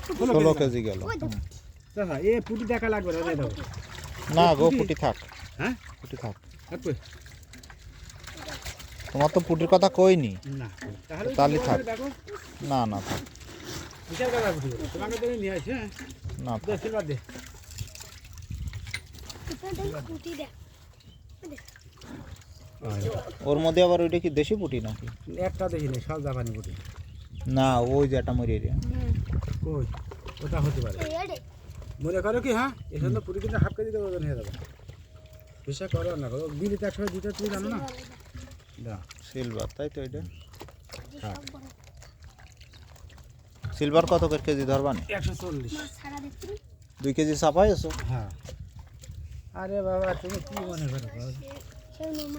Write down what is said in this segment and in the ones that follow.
16 KG গেল। চাচা এ পুটি দেখা লাগবে না দাও। না গো পুটি থাক। হ্যাঁ পুটি থাক। থাকবে তোমার তো পুটির কথা কইনি। না তাহলে থাক। দেখো না না থাক। বিশাল কাটা পুটি তোমাকে তো নিয়ে আসে হ্যাঁ না দে সিলভার দে পুটি দে ওর মধ্যে আবার ওইটা কি দেশি পুটি নাকি? একটা দেখিনি সব জাপানি পুটি না ওই যেটা মরিয়ে রে। কই ওটা হতে পারে মনে করো কি হ্যাঁ এই জন্য পুরি কিন্তু হাফ কেজি দেবো ওজন হয়ে যাবে বিশ্বাস করো না করো বিলিতে একশো দিতে তুমি জানো না দাও সিলভার তাই তো এটা। সিলভার কত করে কেজি ধরবানি? 140 2 কেজি চাপাই আছো? হ্যাঁ আরে বাবা তুমি কি মনে করো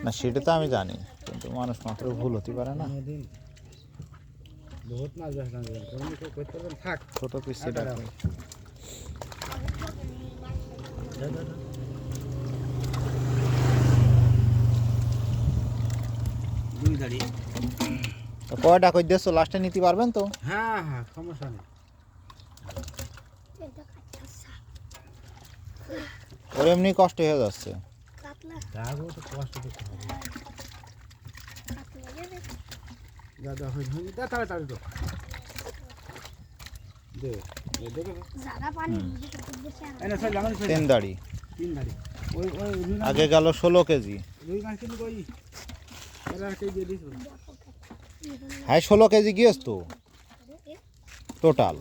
না সেটা তো আমি জানি, কিন্তু মানুষ মাত্র ভুল হতে পারে না। দিন বহুত মাছ বেচলাম তুমি কেউ করতে পারবেন থাক ছোট পিস সেটা দুই দাঁড়ি কয়টা কই দেছো লাস্টে নিতে পারবেন তো? হ্যাঁ হ্যাঁ সমস্যা নেই ওর এমনি কষ্ট হয়ে যাচ্ছে। যাবো তো কষ্ট করতে হবে দাদা হয়ে দে তাড়াতাড়ি তো দে দেখে এনে স্যার লাগান 3 দাড়ি। 3 দাঁড়ি ওই ওই রুই মাছ আগে গেল 16 কেজি। রুই মাছ কিন্তু কই এরা কে দিয়ে দিছ হ্যাঁ 16 কেজি গিয়েছ তো টোটাল।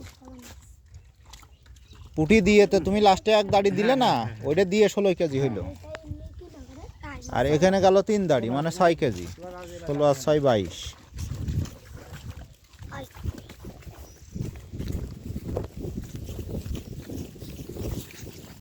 পুটি দিয়ে তো তুমি লাস্টে এক দাড়ি দিলে না, ওইটা দিয়ে 16 কেজি হইলো। আর এখানে গেল 3 দাড়ি মানে 6 কেজি। 16 আর 6 22।